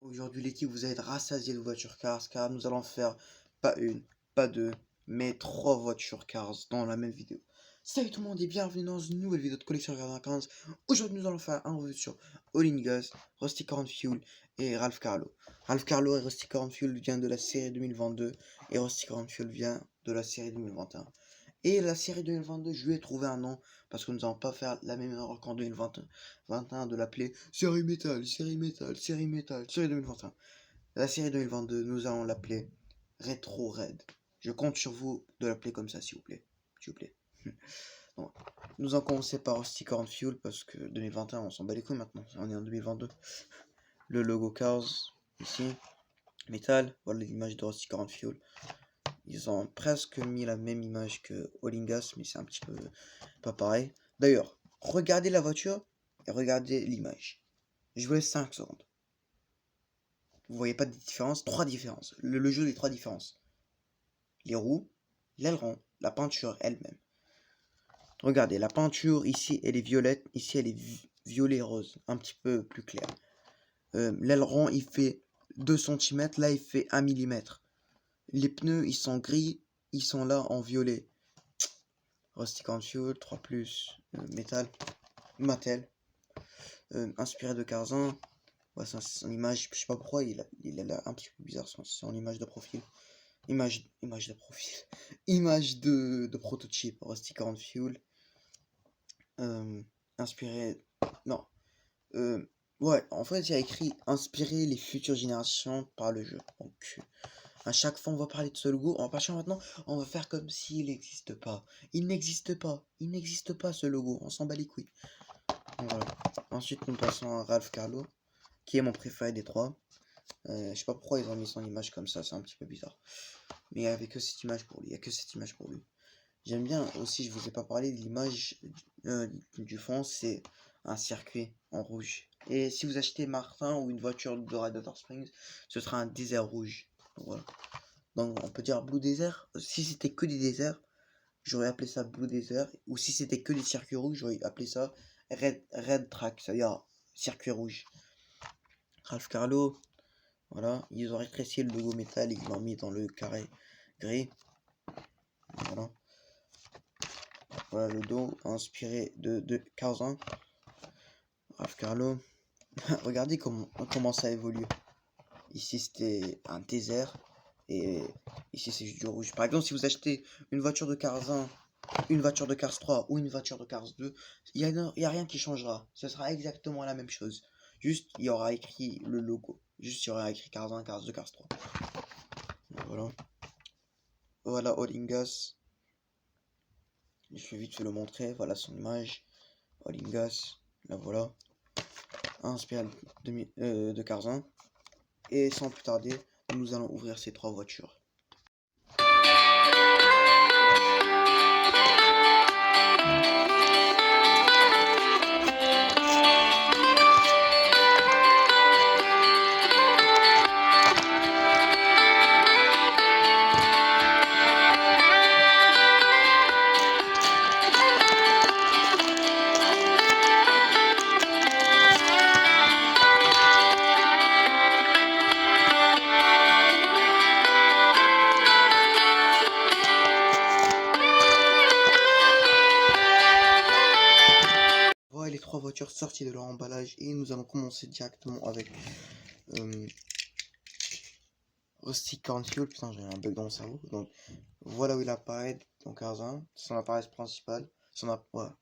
Aujourd'hui l'équipe, vous allez être rassasiés de voitures cars car nous allons faire pas une, pas deux, mais trois voitures cars dans la même vidéo. Salut tout le monde et bienvenue dans une nouvelle vidéo de collection Gardien 15. Aujourd'hui nous allons faire un review sur All In Gas, Rusty Corn Fuel et Ralph Carlo. Ralph Carlo et Rusty Corn Fuel viennent de la série 2022 et Rusty Corn Fuel vient de la série 2021. Et la série 2022, je lui ai trouvé un nom parce que nous n'allons pas faire la même erreur qu'en 2021 de l'appeler série métal, série métal, série métal, série 2021. La série 2022, nous allons l'appeler Retro Red. Je compte sur vous de l'appeler comme ça, s'il vous plaît. S'il vous plaît. Bon. Nous allons commencer par Rusty Corn Fuel parce que 2021, on s'en bat les couilles maintenant. On est en 2022. Le logo Cars, ici. Métal, voilà l'image de Rusty Corn Fuel. Ils ont presque mis la même image que All In Gas, mais c'est un petit peu pas pareil. D'ailleurs, regardez la voiture et regardez l'image. Je vous laisse 5 secondes. Vous voyez pas de différence? 3 différences. Le jeu des 3 différences. Les roues, l'aileron, la peinture elle-même. Regardez, la peinture ici elle est violette, ici elle est violet rose, un petit peu plus clair. L'aileron il fait 2 cm, là il fait 1 mm. Les pneus ils sont gris, ils sont là en violet. Rusty Corn Fuel, 3 métal, Mattel, inspiré de Carzin. Ouais, son image, je sais pas pourquoi il a un petit peu bizarre son image de profil. Image de profil. Image de prototype, Rusty Corn Fuel. Inspiré. Non. Ouais, en fait, il y a écrit inspirer les futures générations par le jeu. Donc, à chaque fois, on va parler de ce logo. En partant maintenant, on va faire comme s'il n'existe pas. Il n'existe pas. Il n'existe pas ce logo. On s'en bat les couilles. Donc, voilà. Ensuite, nous passons à Ralph Carlo, qui est mon préféré des trois. Je sais pas pourquoi ils ont mis son image comme ça. C'est un petit peu bizarre. Mais il n'y avait que cette image pour lui. Il n'y a que cette image pour lui. J'aime bien aussi, je vous ai pas parlé de l'image du fond, c'est un circuit en rouge. Et si vous achetez Martin ou une voiture de Radiator Springs, ce sera un désert rouge. Donc, voilà. Donc on peut dire Blue Desert. Si c'était que des déserts, j'aurais appelé ça Blue Desert. Ou si c'était que des circuits rouges, j'aurais appelé ça Red Track, c'est-à-dire circuit rouge. Ralph Carlo, voilà, ils ont rétréci le logo métal, ils l'ont mis dans le carré gris. Voilà. Voilà le dos inspiré de Carzin. Ralph Carlo. Regardez comment ça évolue. Ici c'était un désert. Et ici c'est juste du rouge. Par exemple, si vous achetez une voiture de Carzin, une voiture de Cars 3 ou une voiture de Cars 2, il y a rien qui changera. Ce sera exactement la même chose. Juste, il y aura écrit le logo. Juste, il y aura écrit Cars 1, Cars 2, Cars 3. Voilà. Voilà All In Gas. Je vais vite fait le montrer. Voilà son image. All In Gas. Là voilà. Inspiré de Carzin. Et sans plus tarder, nous allons ouvrir ces trois voitures. Voilà les trois voitures sorties de leur emballage et nous allons commencer directement avec Rusty Corn Fuel. Putain, j'ai un bug dans mon cerveau. Donc voilà où il apparaît dans Carzin, son appareil principal. Voilà.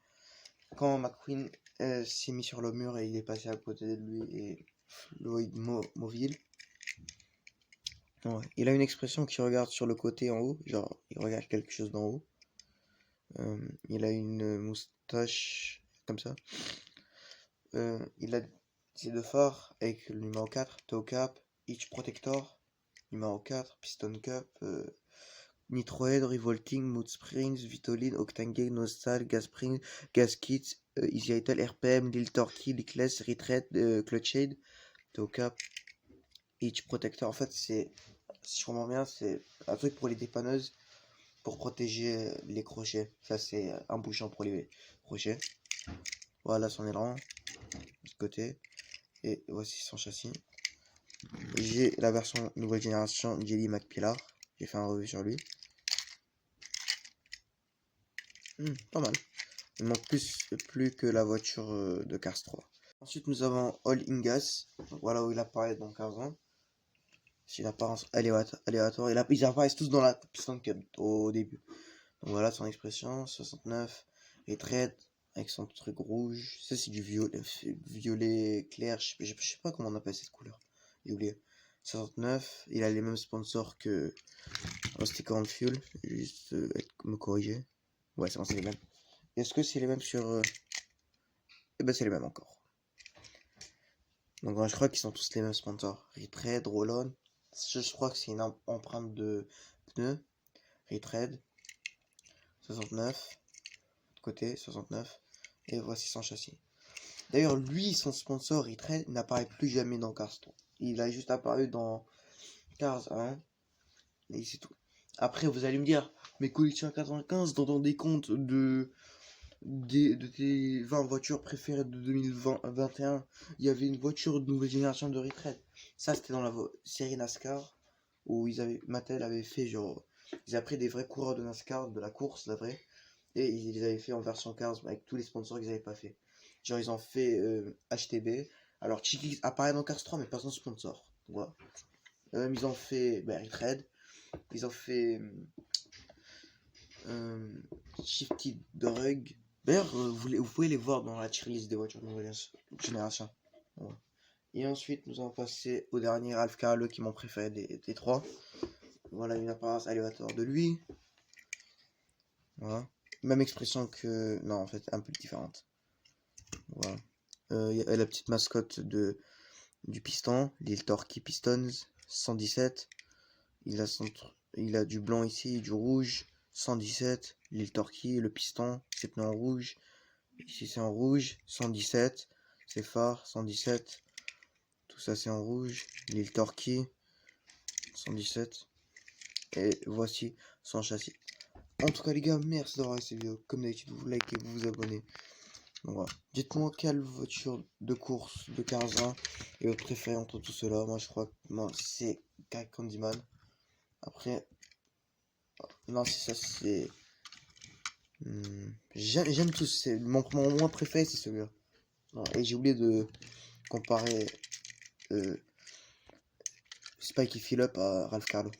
Quand McQueen s'est mis sur le mur et il est passé à côté de lui et Floyd Moville. Ouais. Il a une expression qui regarde sur le côté en haut, genre il regarde quelque chose d'en haut. Il a une moustache comme ça. Il a ses deux phares avec le numéro 4, toe cap, hitch protector, numéro 4, piston cap, nitrohead, revolting, mood springs, vitoline, octane nostal, gas spring, gas kit, easy idle, RPM, lil torque, leakless, retread, clutch aid, toe cap, hitch protector. En fait, c'est, si je comprends bien, c'est un truc pour les dépanneuses. pour protéger les crochets. Ça c'est un bouchon pour les crochets. Voilà son aileron de ce côté. Et voici son châssis. J'ai la version nouvelle génération Jelly McPillar. J'ai fait un review sur lui. Pas mal. Il manque plus que la voiture de Cars 3. Ensuite nous avons All In Gas. Voilà où il apparaît dans 15 ans. C'est une apparence aléatoire. Ils apparaissent tous dans la Piston Cup au début. Donc voilà son expression. 69. Et trade avec son truc rouge. Ça c'est du violet clair. Je sais pas comment on appelle cette couleur. J'ai oublié. 69. Il a les mêmes sponsors que Sticker on Fuel. Juste me corriger. Ouais, c'est bon, c'est les mêmes. Est-ce que c'est les mêmes sur... Eh ben c'est les mêmes encore. Donc je crois qu'ils sont tous les mêmes sponsors. Retread, Roll-On. Je crois que c'est une empreinte de pneus. Retread. 69. De côté, 69. Et voici son châssis. D'ailleurs, lui, son sponsor Retread n'apparaît plus jamais dans Cars 3. Il a juste apparu dans Cars 1. Et c'est tout. Après, vous allez me dire, mais Collection 95, dans ton décompte de tes 20 voitures préférées de 2021, il y avait une voiture de nouvelle génération de Retread. Ça, c'était dans la série NASCAR, où Mattel avait fait genre, ils avaient pris des vrais coureurs de NASCAR, de la course, la vraie, et ils les avaient fait en version Cars, avec tous les sponsors qu'ils n'avaient pas fait. Genre, ils ont fait HTB, alors Chiquis apparaît dans Cars 3, mais pas son sponsor. Voilà. Ils ont fait Retread, ils ont fait Shifty Drug. D'ailleurs, vous pouvez les voir dans la tier list des voitures de nouvelle génération. Ouais. Et ensuite, nous allons passer au dernier Ralph Carlo, qui est mon préféré des trois. Voilà une apparence aléatoire de lui. Voilà. Même expression que... Non, en fait, un peu différente. Voilà. Il y a la petite mascotte du piston, l'île Torquay Pistons, 117. Il a du blanc ici, du rouge. 117, l'île Torquay, le piston, c'est pneus en rouge. Ici c'est en rouge, 117, c'est phare, 117. Tout ça c'est en rouge, l'île Torquay, 117. Et voici son châssis. En tout cas les gars, merci d'avoir regardé cette vidéo. Comme d'habitude, vous likez, vous vous abonnez. Donc voilà. Dites-moi quelle voiture de course de 15 ans est votre préférée entre tout cela. Moi je crois que c'est Candyman. Après... Non, c'est ça, c'est... J'aime tous, c'est mon moins préféré, c'est celui-là. Et j'ai oublié de comparer Spike et Phillip à Ralph Carlo.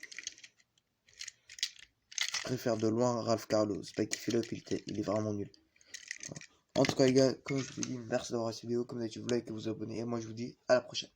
Je préfère de loin Ralph Carlo. Spike et Phillip, il est vraiment nul. Voilà. En tout cas les gars, comme je vous dis, merci d'avoir regardé cette vidéo. Comme d'habitude, vous likez, vous abonnez. Et moi je vous dis à la prochaine.